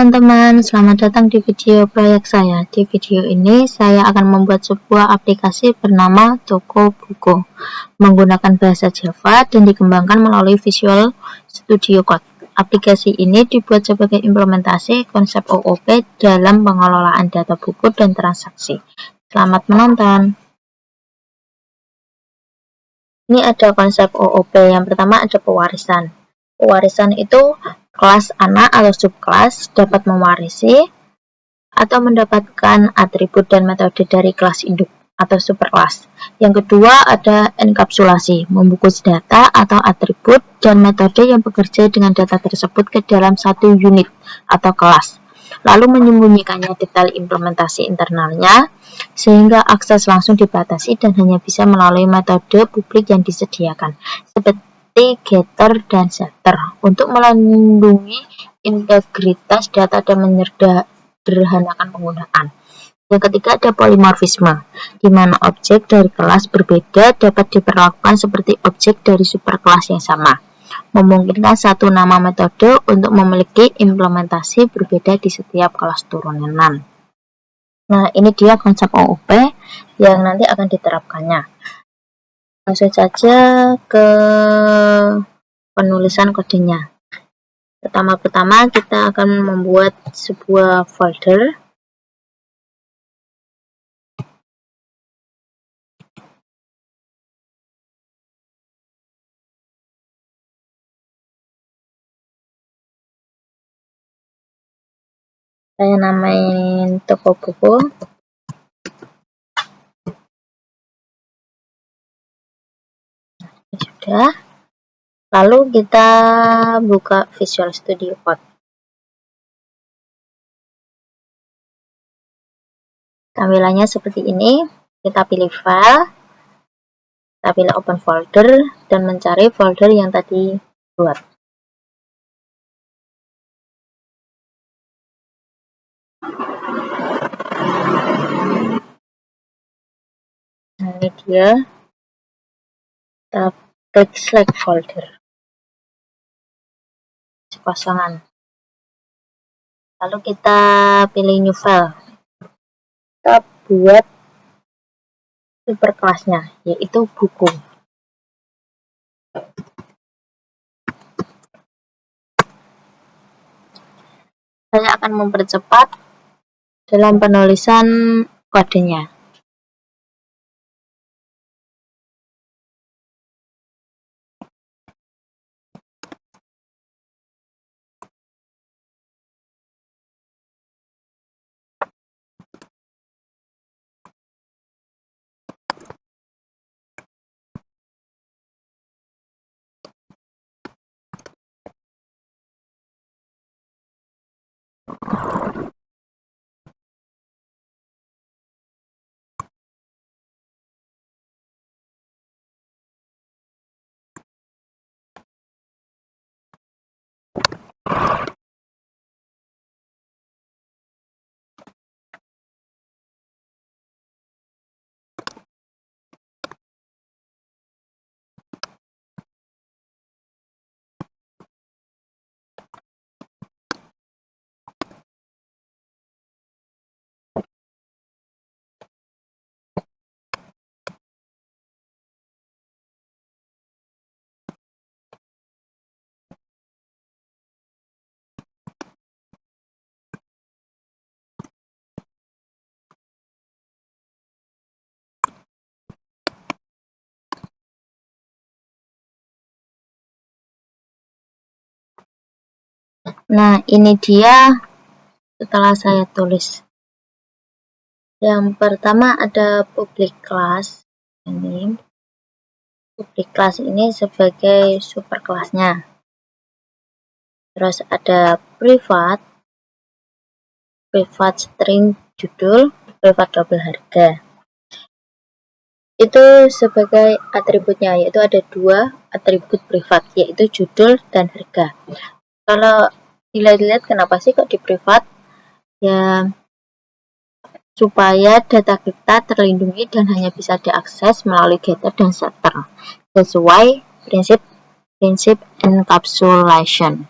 Teman-teman, selamat datang di video proyek saya. Di video ini, saya akan membuat sebuah aplikasi bernama Toko Buku menggunakan bahasa Java dan dikembangkan melalui Visual Studio Code. Aplikasi ini dibuat sebagai implementasi konsep OOP dalam pengelolaan data buku dan transaksi. Selamat menonton. Ini ada konsep OOP. Yang pertama ada pewarisan. Pewarisan itu kelas anak atau subkelas dapat mewarisi atau mendapatkan atribut dan metode dari kelas induk atau superkelas. Yang kedua ada enkapsulasi, membungkus data atau atribut dan metode yang bekerja dengan data tersebut ke dalam satu unit atau kelas, lalu menyembunyikannya detail implementasi internalnya sehingga akses langsung dibatasi dan hanya bisa melalui metode publik yang disediakan, seperti getter dan setter, untuk melindungi integritas data dan menyederhanakan penggunaan. Yang ketiga ada polimorfisme, di mana objek dari kelas berbeda dapat diperlakukan seperti objek dari superkelas yang sama, memungkinkan satu nama metode untuk memiliki implementasi berbeda di setiap kelas turunan. Nah, ini dia konsep OOP yang nanti akan diterapkannya. Langsung saja ke penulisan kodenya. Pertama-tama kita akan membuat sebuah folder. Saya namain toko buku. Sudah. Lalu kita buka Visual Studio Code. Tampilannya seperti ini. Kita pilih file, kita pilih open folder, dan mencari folder yang tadi buat. Nah, ini dia. Kita klik select folder. Kosongan. Lalu kita pilih new file. Kita buat superkelasnya, yaitu buku. Saya akan mempercepat dalam penulisan kodenya. Nah, ini dia setelah saya tulis. Yang pertama ada public class. Ini public class ini sebagai superkelasnya. Terus ada private string judul, private double harga. Itu sebagai atributnya, yaitu ada dua atribut privat, yaitu judul dan harga. Kalau dilihat-lihat kenapa sih kok di privat? Ya, supaya data kita terlindungi dan hanya bisa diakses melalui getter dan setter sesuai prinsip encapsulation.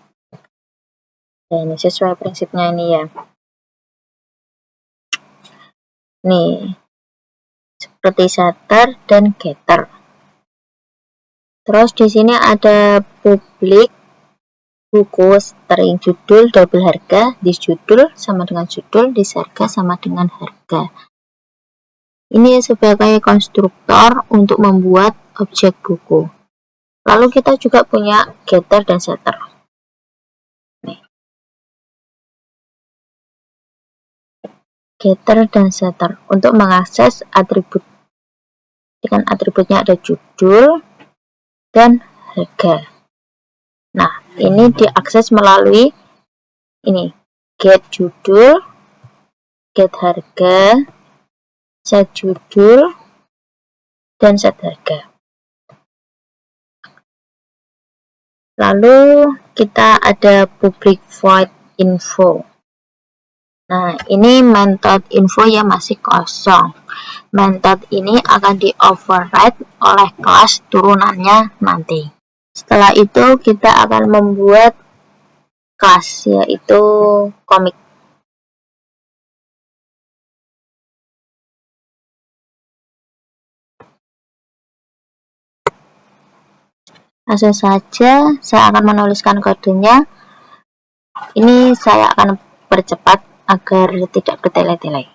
Ya, ini sesuai prinsipnya ini ya. Nih, seperti setter dan getter. Terus di sini ada publik buku, string judul, double harga, this judul sama dengan judul, this harga sama dengan harga. Ini sebagai konstruktor untuk membuat objek buku. Lalu kita juga punya getter dan setter. Nih. Getter dan setter untuk mengakses atribut. Dengan atributnya ada judul dan harga. Nah, ini diakses melalui ini, get judul, get harga, set judul, dan set harga. Lalu kita ada public void info. Nah, ini method info yang masih kosong. Method ini akan di-override oleh kelas turunannya nanti. Setelah itu kita akan membuat kelas, yaitu komik. Langsung saja saya akan menuliskan kodenya. Ini saya akan percepat agar tidak bertele-tele.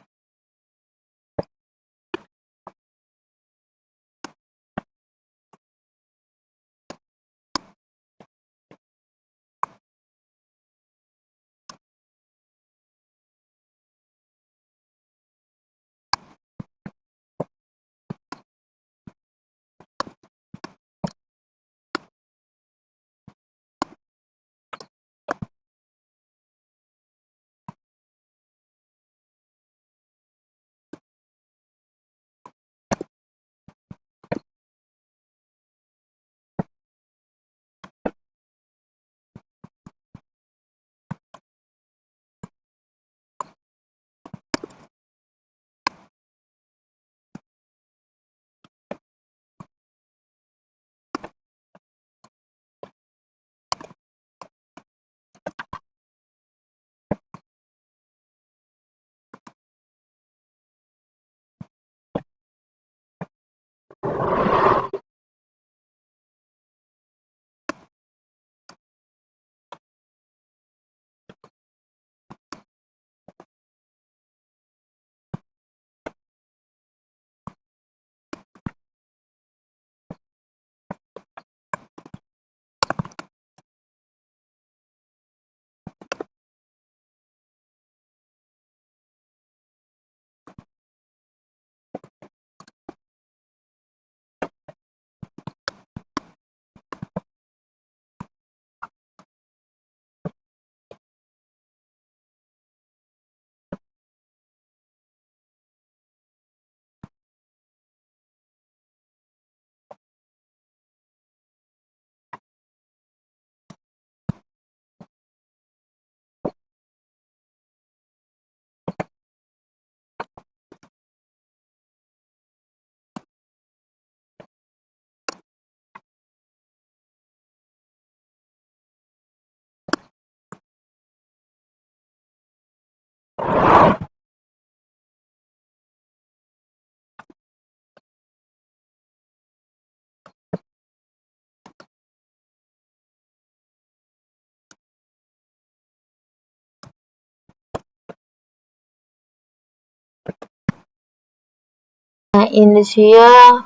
Nah, ini dia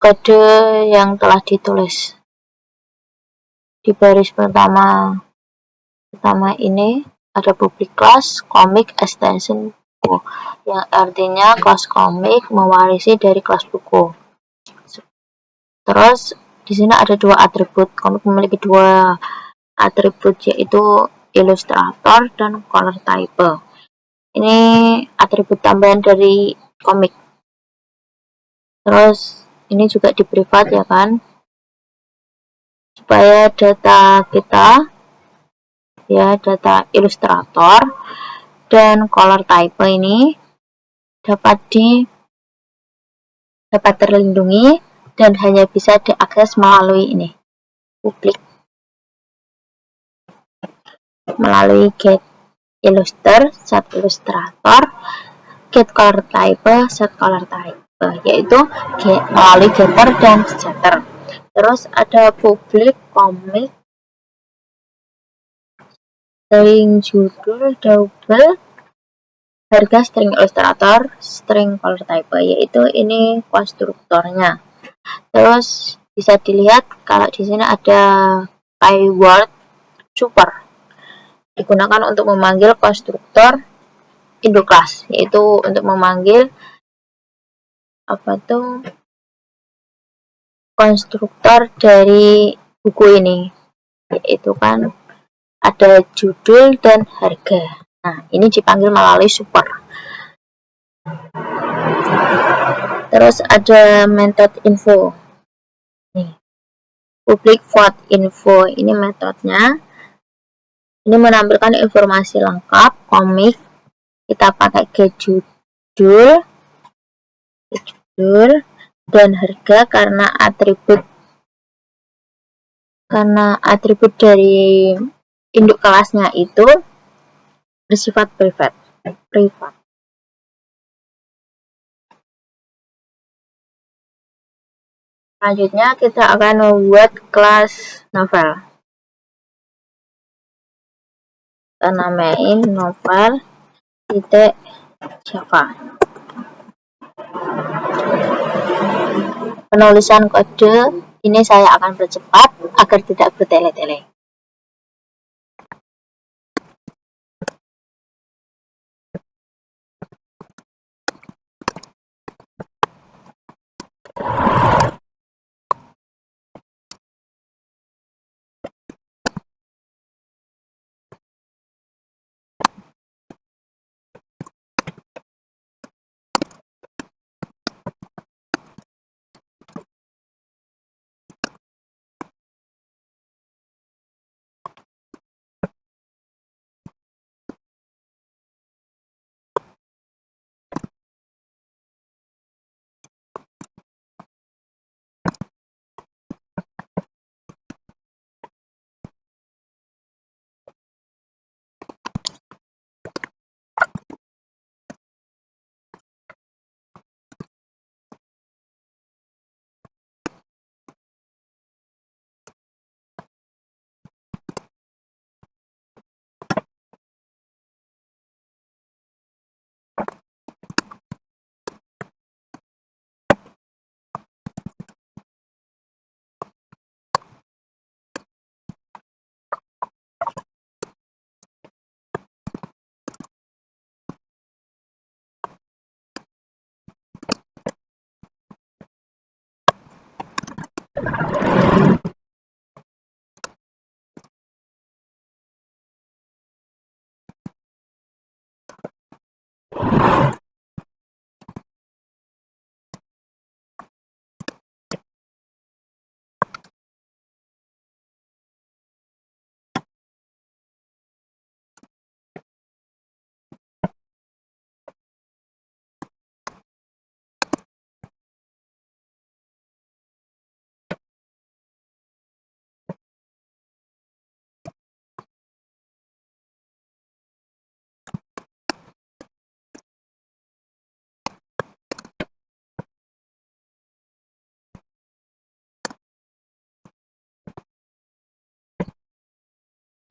kode yang telah ditulis di baris pertama ini ada public class komik extension buku, yang artinya kelas komik mewarisi dari kelas buku. Terus di sini ada dua atribut. Komik memiliki dua atribut, yaitu ilustrator dan color type. Ini atribut tambahan dari komik. Terus ini juga di privat ya kan, supaya data kita ya, data ilustrator dan color type ini dapat terlindungi dan hanya bisa diakses melalui ini publik. melalui get illuster, set illustrator, get color type, set color type, yaitu melalui getter dan setter. Terus ada public, commit, string judul, double, harga, string illustrator, string color type, yaitu ini konstruktornya. Terus bisa dilihat kalau di sini ada keyword super, digunakan untuk memanggil konstruktor induk kelas, yaitu untuk memanggil konstruktor dari buku ini, yaitu kan ada judul dan harga. Nah, ini dipanggil melalui super. Terus ada method info. Nih, public void info, ini metodenya. Ini menampilkan informasi lengkap, komik. Kita pakai get judul dan harga karena atribut dari induk kelasnya itu bersifat privat. Selanjutnya kita akan membuat kelas novel. Kita namain novel.java. Penulisan kode ini saya akan percepat agar tidak bertele-tele.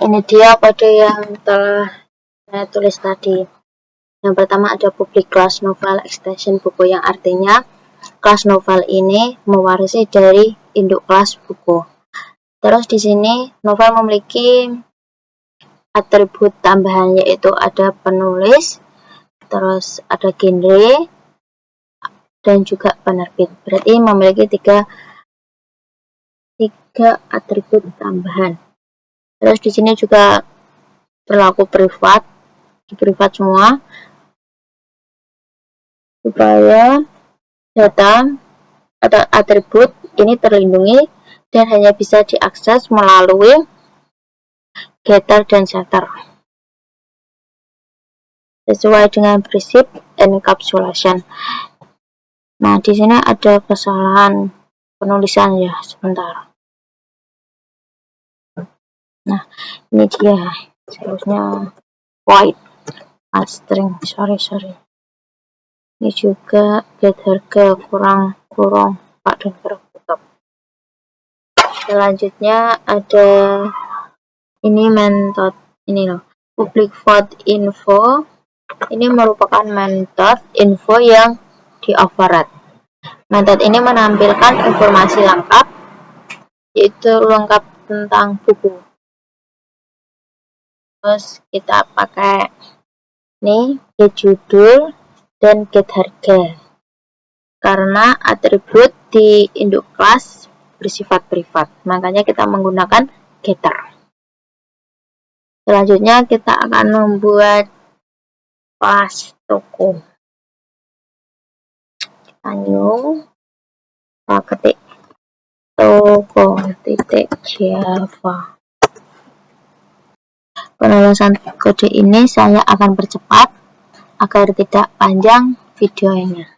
Ini dia kode yang telah saya tulis tadi. Yang pertama ada public class novel extension buku, yang artinya kelas novel ini mewarisi dari induk kelas buku. Terus di sini novel memiliki atribut tambahan, yaitu ada penulis, terus ada genre, dan juga penerbit. Berarti memiliki tiga atribut tambahan. Terus di sini juga berlaku privat semua, supaya data atau atribut ini terlindungi dan hanya bisa diakses melalui getter dan setter sesuai dengan prinsip encapsulation. Nah, di sini ada kesalahan penulisan ya, sebentar. Nah, ini dia. seharusnya void string, sorry ini juga get harga kurang pak dan kurang tutup. Selanjutnya ada ini metode ini loh, public void info. Ini merupakan metode info yang di override. Metode ini menampilkan informasi lengkap, yaitu lengkap tentang buku. Terus kita pakai nih get judul dan get harga, karena atribut di induk kelas bersifat privat, makanya kita menggunakan getter. Selanjutnya kita akan membuat kelas toko. New, ketik toko titik Java. Penulisan kode ini saya akan percepat agar tidak panjang videonya.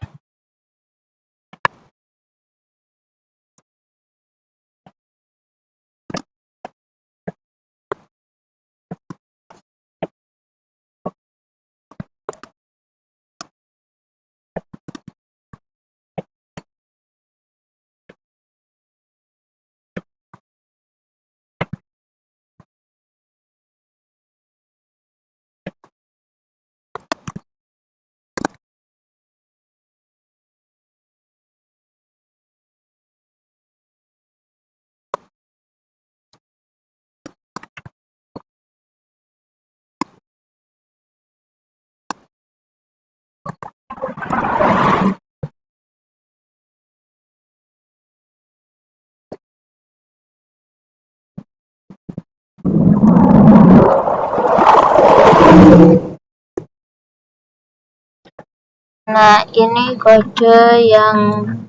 Nah, ini kode yang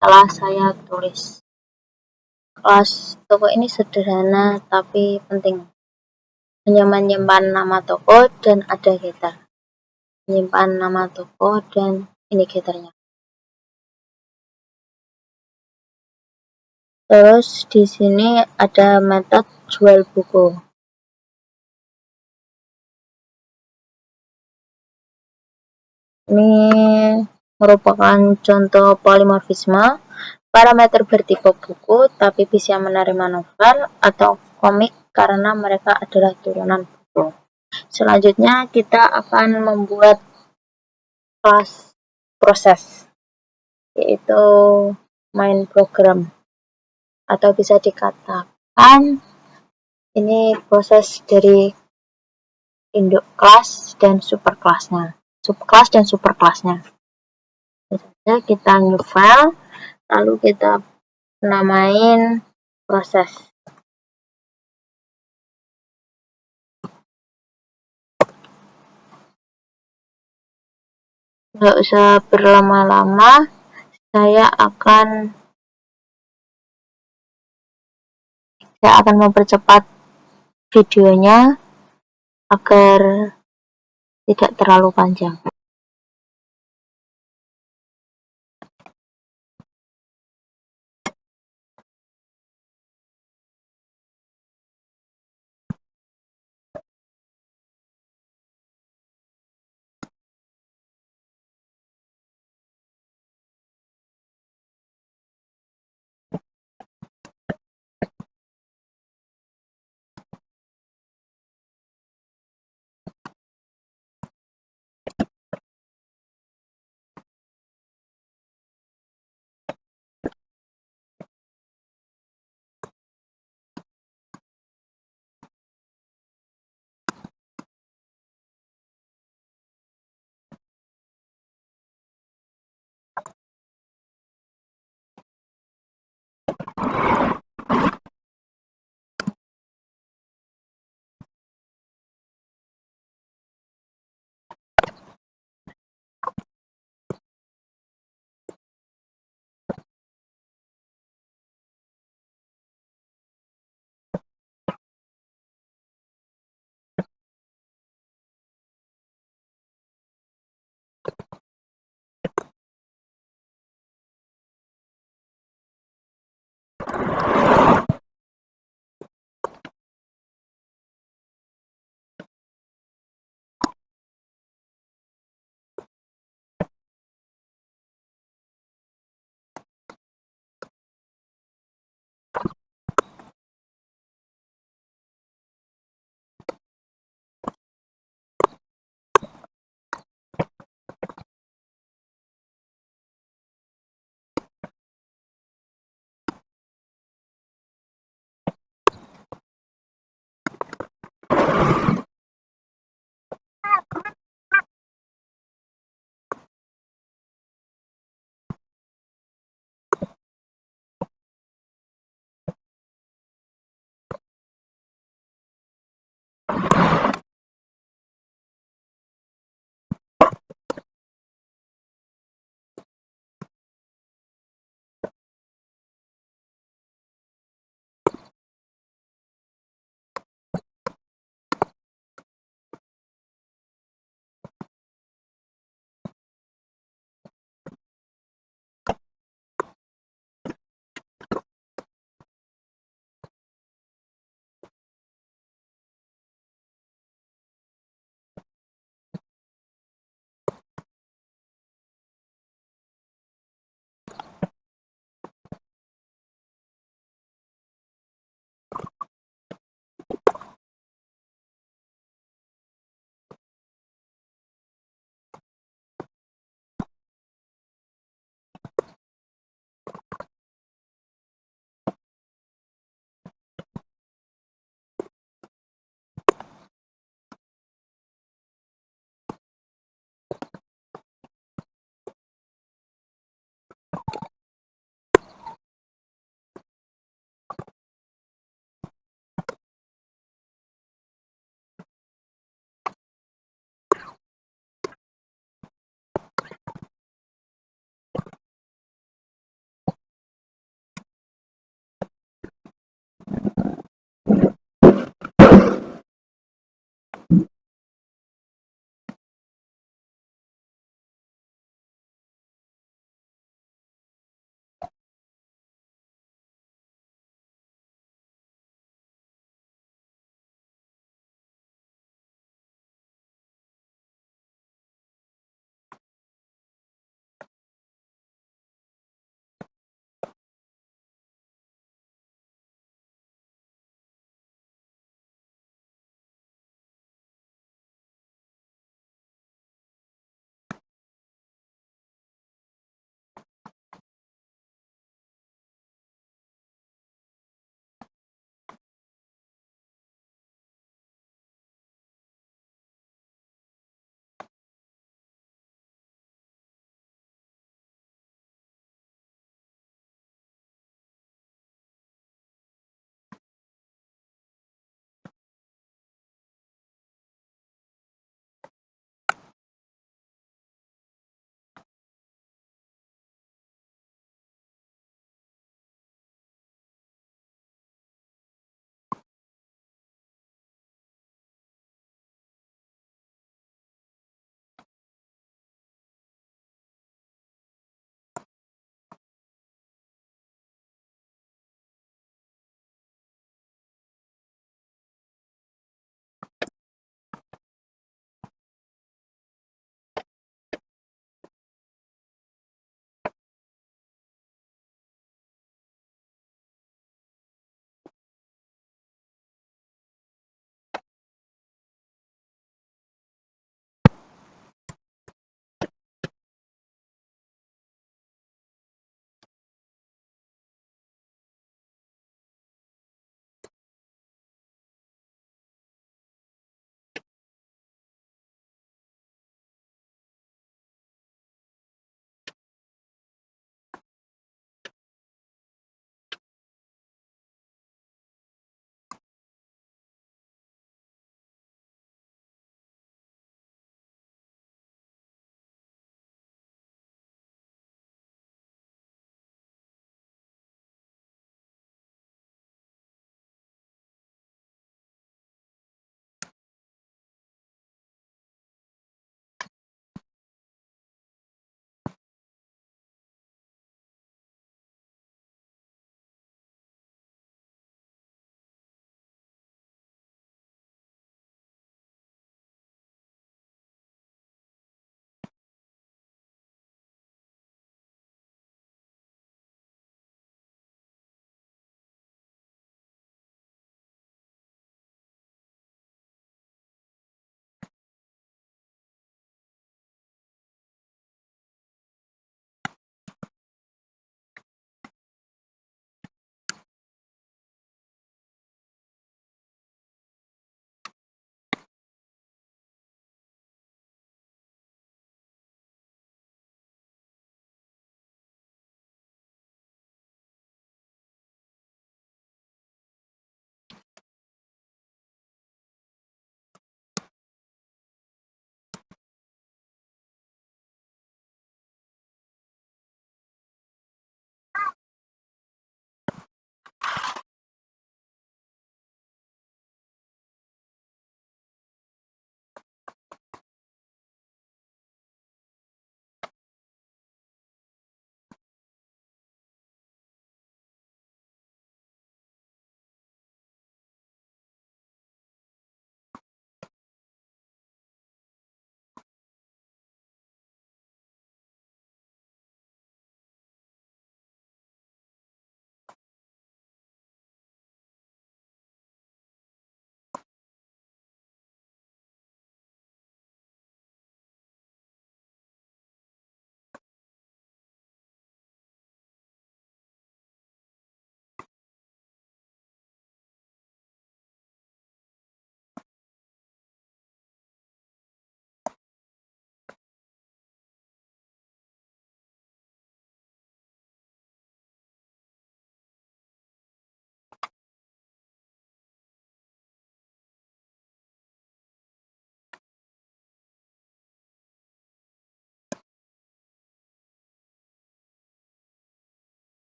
telah saya tulis. Kelas toko ini sederhana tapi penting. Hanya menyimpan nama toko dan ada getter. Menyimpan nama toko dan ini getternya. Terus di sini ada metode jual buku. Ini merupakan contoh polimorfisme. Parameter bertipe buku tapi bisa menerima novel atau komik karena mereka adalah turunan buku. Selanjutnya kita akan membuat kelas proses, yaitu main program, atau bisa dikatakan ini proses dari induk kelas dan superkelasnya, subkelas dan superkelasnya. Kita new file, lalu kita namain proses. Nggak usah berlama-lama, saya akan mempercepat videonya agar tidak terlalu panjang.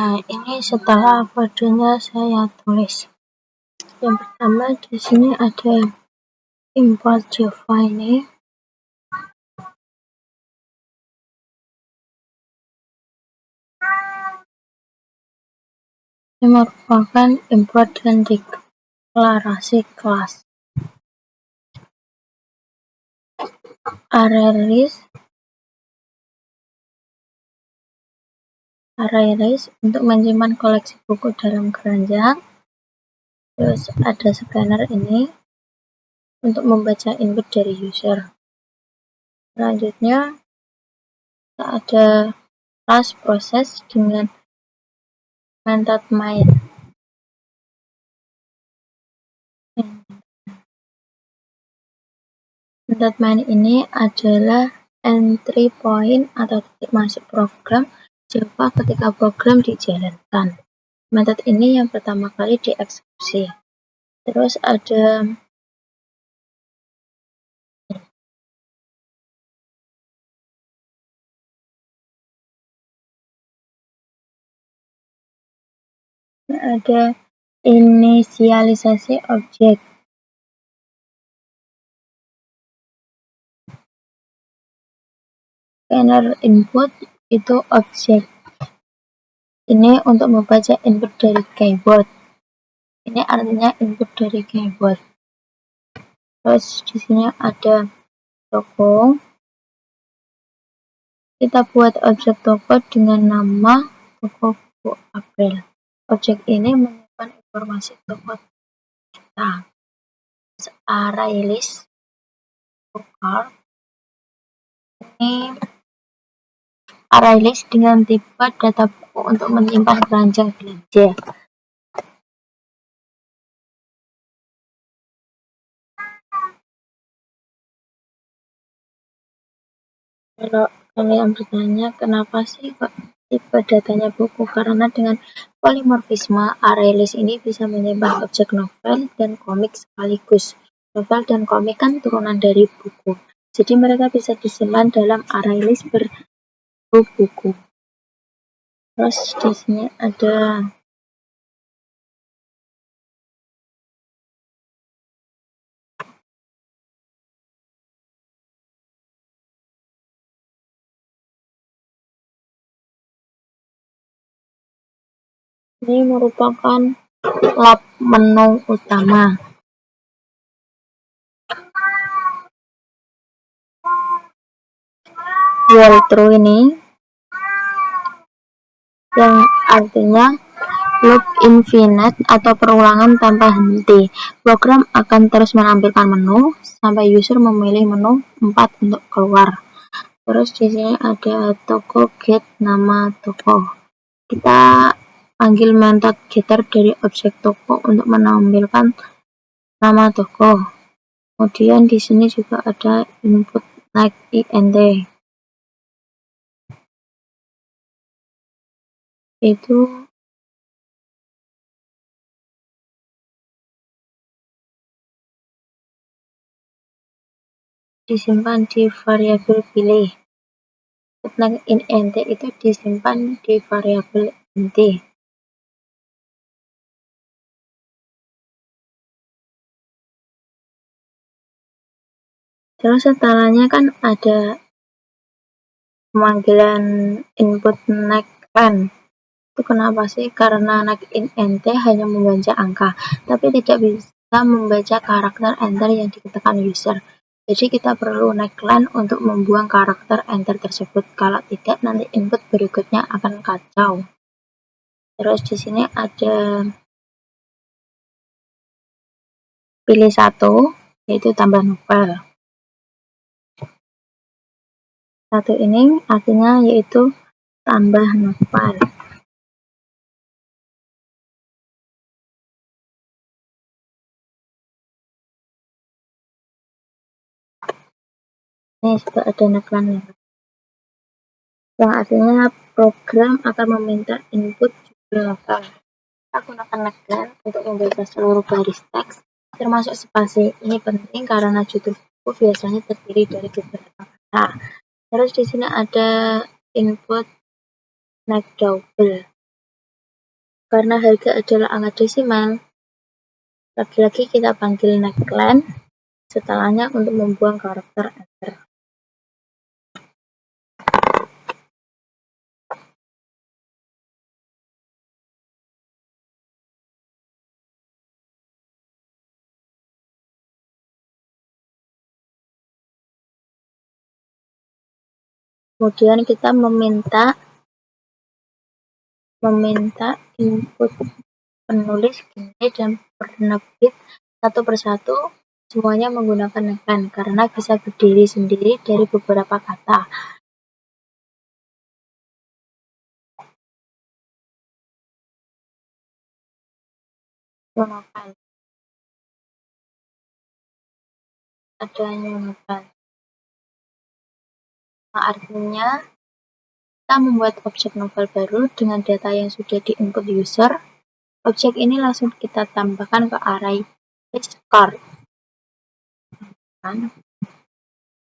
Nah, ini setelah kodenya saya tulis. Yang pertama di sini ada import Java ini. Ini merupakan import dan deklarasi kelas. ArrayList untuk menyimpan koleksi buku dalam keranjang. Terus ada scanner ini untuk membaca input dari user. Selanjutnya ada class proses dengan method main. Method main ini adalah entry point atau titik masuk program Java ketika program dijalankan. Metode ini yang pertama kali dieksekusi. Terus ada inisialisasi objek. Scanner input itu objek. Ini untuk membaca input dari keyboard. Ini artinya input dari keyboard. Terus di sini ada toko. Kita buat objek toko dengan nama toko buku April. Objek ini menyimpan informasi toko kita. ArrayList lokal. Ini ArrayList dengan tipe data buku untuk menyimpan keranjang belanja. Kalau kalian bertanya kenapa sih kok tipe datanya buku, karena dengan polimorfisme ArrayList ini bisa menyimpan objek novel dan komik sekaligus. Novel dan komik kan turunan dari buku, jadi mereka bisa disimpan dalam ArrayList berbuku. Terus di sini ada ini merupakan lab menu utama. Walkthrough ini yang artinya loop infinite atau perulangan tanpa henti. Program akan terus menampilkan menu sampai user memilih menu 4 untuk keluar. Terus di sini ada toko get nama toko. Kita panggil method getter dari objek toko untuk menampilkan nama toko. Kemudian di sini juga ada input like int. Itu disimpan di variabel pilih. Like int itu disimpan di variabel int. Terus setelahnya kan ada pemanggilan input next-len. Itu kenapa sih? Karena next-int hanya membaca angka, tapi tidak bisa membaca karakter enter yang diketikkan user. Jadi kita perlu next-len untuk membuang karakter enter tersebut. Kalau tidak, nanti input berikutnya akan kacau. Terus di sini ada pilih satu, yaitu tambah novel. Satu ini artinya yaitu tambah novel. Ini sudah ada next-len yang artinya program akan meminta input judul novel. Kita gunakan next-len untuk membaca seluruh baris teks termasuk spasi. Ini penting karena judul buku biasanya terdiri dari beberapa kata. Terus di sini ada input next double. Karena harga adalah angka desimal, lagi-lagi kita panggil neckline setelahnya untuk membuang karakter enter. Kemudian kita meminta input penulis, gini, dan penerbit satu persatu semuanya menggunakan neckline karena bisa berdiri sendiri dari beberapa kata. Novel. Adanya novel. Nah, artinya kita membuat objek novel baru dengan data yang sudah di-input user. Objek ini langsung kita tambahkan ke array card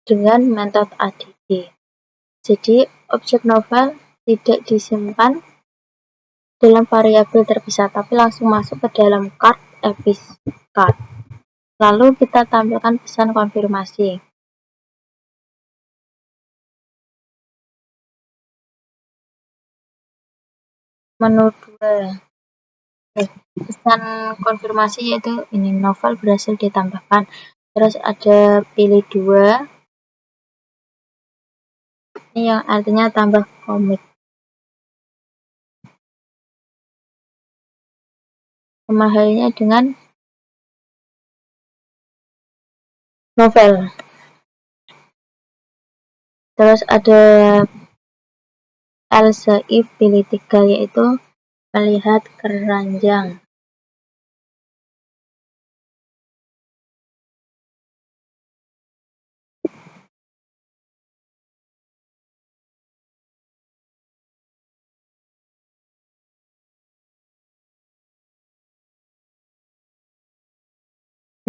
dengan metode add. Jadi, objek novel tidak disimpan dalam variabel terpisah, tapi langsung masuk ke dalam card card. Lalu kita tampilkan pesan konfirmasi. Menu 2. Pesan konfirmasi yaitu ini novel berhasil ditambahkan. Terus ada pilih 2. Ini yang artinya tambah komik. Sama halnya dengan novel. Terus ada else if pilih 3 yaitu melihat keranjang.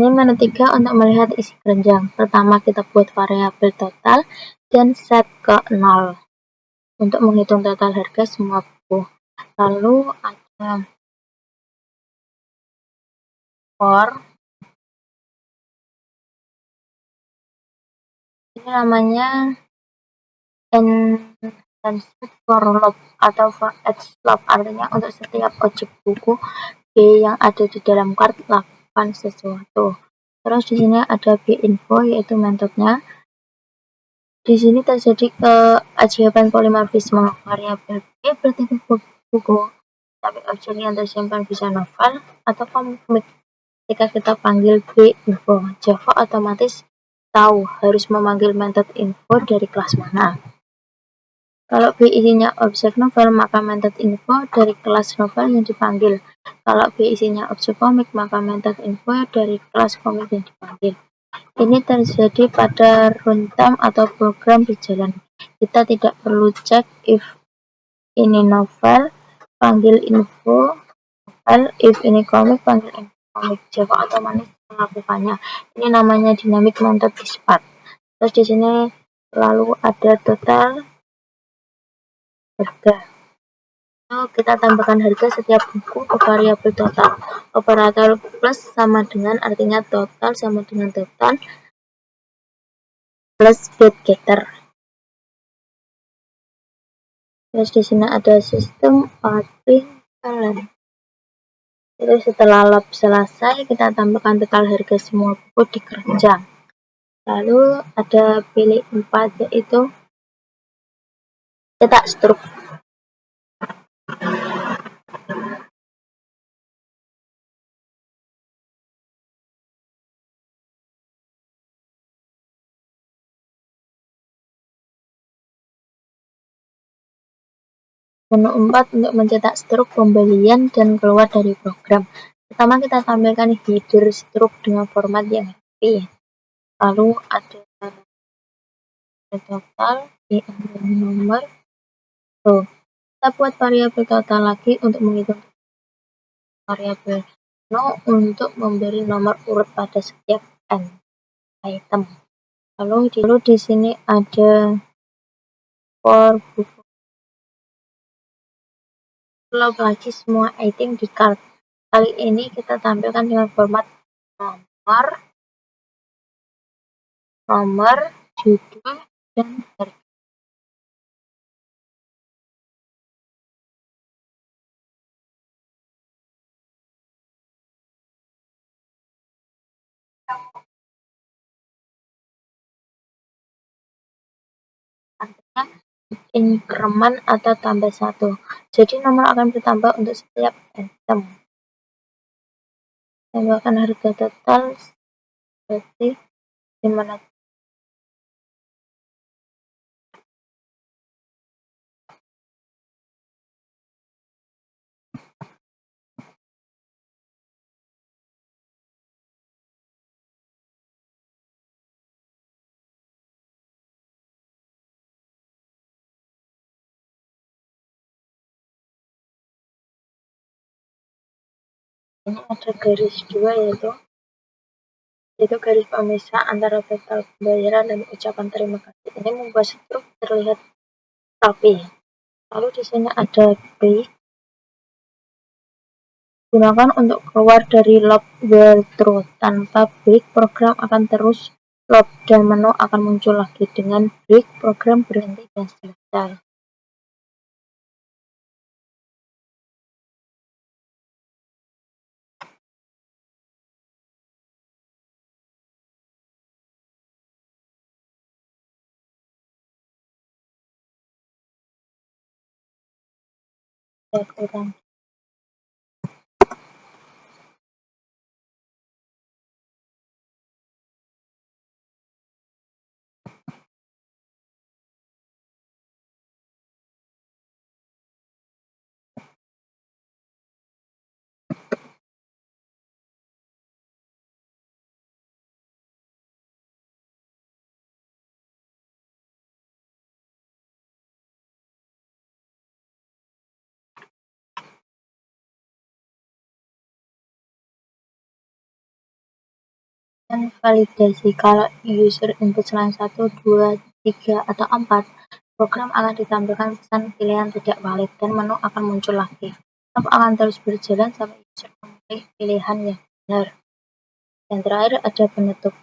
Ini menu 3 untuk melihat isi keranjang. Pertama kita buat variabel total dan set ke 0 untuk menghitung total harga semua buku. Lalu ada for, ini namanya enhanced for loop atau for each loop, artinya untuk setiap objek buku B yang ada di dalam card lakukan sesuatu. Terus di sini ada binfo yaitu metodenya. Di sini terjadi keajaban polimorfisme. Variabel B berarti buku, tapi objek yang tersimpan bisa novel atau komik. Ketika kita panggil binfo, Java otomatis tahu harus memanggil metode info dari kelas mana. Kalau B isinya objek novel, maka metode info dari kelas novel yang dipanggil. Kalau B isinya objek komik, maka metode info dari kelas komik yang dipanggil. Ini terjadi pada runtime atau program berjalan. Kita tidak perlu cek if ini novel, panggil info novel, if ini komik, panggil info komik. Java otomatis melakukannya. Ini namanya dynamic method dispatch. Terus di sini lalu ada total harga. Lalu kita tambahkan harga setiap buku ke variabel total. Operator plus sama dengan artinya total sama dengan total plus get getter. Terus di sini ada sistem output kalian. Jadi setelah loop selesai, kita tambahkan total harga semua buku di keranjang. Lalu ada pilih 4 yaitu cetak struk. Menu 4 untuk mencetak struk pembelian dan keluar dari program. Pertama kita tampilkan header struk dengan format yang happy. Lalu ada total, diambil nomor. Kita buat variabel total lagi untuk menghitung variabel no untuk memberi nomor urut pada setiap item. Lalu di sini ada for buku Load lagi semua item di cart. Kali ini kita tampilkan dengan format nomor, judul, dan harga. Artinya increment atau tambah 1. Jadi nomor akan bertambah untuk setiap item. Tambahkan harga total berarti 500. Ini ada garis 2 yaitu garis pemisah antara total pembayaran dan ucapan terima kasih. Ini membuat struk terlihat rapi. Lalu di sini ada break. Gunakan untuk keluar dari loop where through. Tanpa break, program akan terus loop dan menu akan muncul lagi. Dengan break, program berhenti dan selesai. Dan validasi. Kalau user input selain 1, 2, 3, atau 4, program akan ditampilkan pesan pilihan tidak valid dan menu akan muncul lagi. Loop akan terus berjalan sampai user memilih pilihan yang benar. Yang terakhir ada penutup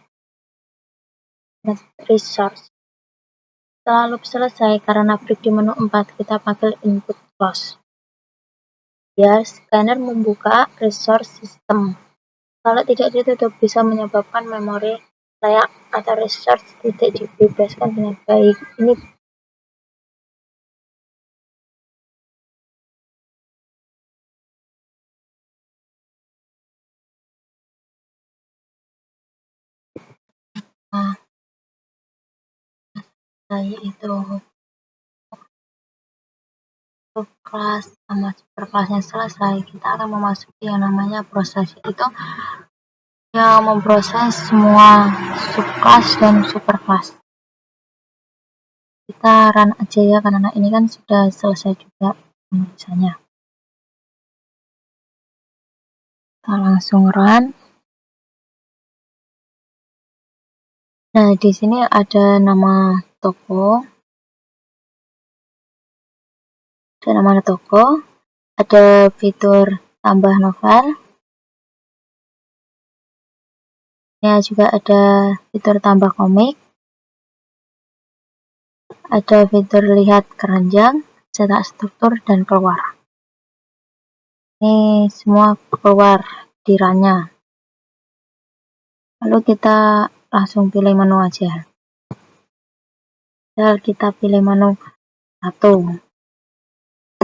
resource. Setelah loop selesai, karena break di menu 4, kita panggil input close. Ya, scanner membuka resource system. Kalau tidak ditutup, bisa menyebabkan memori layak atau resource tidak dibebaskan dengan baik. Ini yaitu subclass sama superclassnya selesai, kita akan memasuki yang namanya proses, itu yang memproses semua subclass dan superclass. Kita run aja ya, karena ini kan sudah selesai juga penulisannya. Kita langsung run. Nah, di sini ada nama toko, ada fitur tambah novel. Ya, juga ada fitur tambah komik. Ada fitur lihat keranjang, cetak struktur, dan keluar. Ini semua keluar di runnya. Lalu kita langsung pilih menu aja. Misal kita pilih menu 1.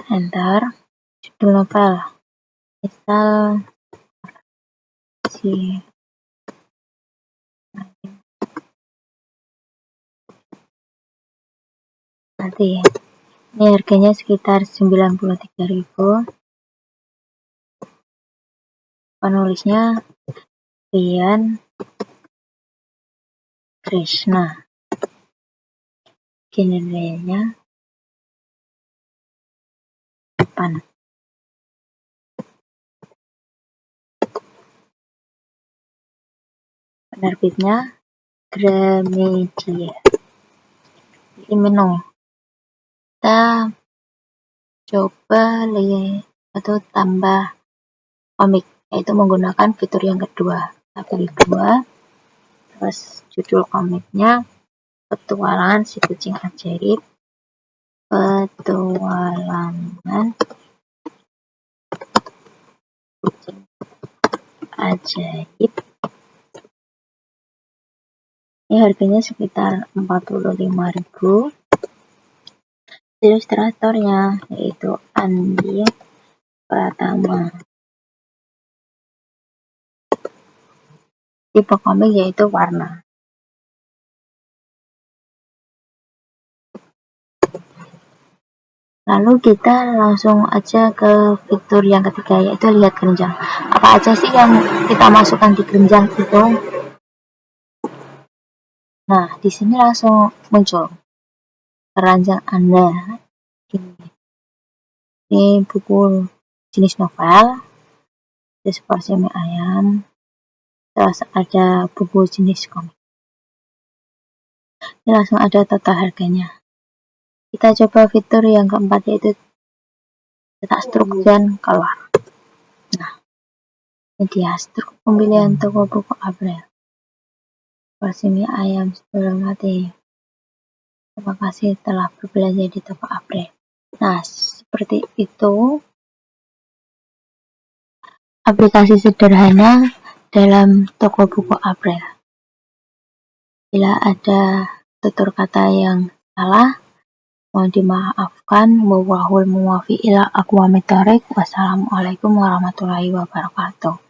Enter. Judul novel. Misal nanti ini harganya sekitar 93.000. Penulisnya Rian Krishna. Genrenya depan. Penerbitnya Gramedia. Ini menu. Kita coba lihat atau tambah komik, yaitu menggunakan fitur yang kedua. Kita pilih 2, terus judul komiknya Petualangan si Kucing Ajaib, Petualangan Kucing Ajaib. Ini harganya sekitar 45.000. Ilustratornya yaitu Andi Pratama. Tipe komik yaitu warna. Lalu kita langsung aja ke fitur yang ketiga, yaitu lihat keranjang. Apa aja sih yang kita masukkan di keranjang itu? Nah, di sini langsung muncul keranjang Anda. Ini buku jenis novel, seporsi mie ayam, terus ada buku jenis komik. Ini langsung ada total harganya. Kita coba fitur yang keempat, yaitu cetak struk dan keluar. Nah, ini dia struk pembelian toko buku April. Porsi mie ayam sebelum mati. Terima kasih telah berbelanja di toko April. Nah, seperti itu aplikasi sederhana dalam toko buku April. Bila ada tutur kata yang salah, mohon dimaafkan. Wallahul muwaffiq ila aqwamit thoriq. Wassalamualaikum warahmatullahi wabarakatuh.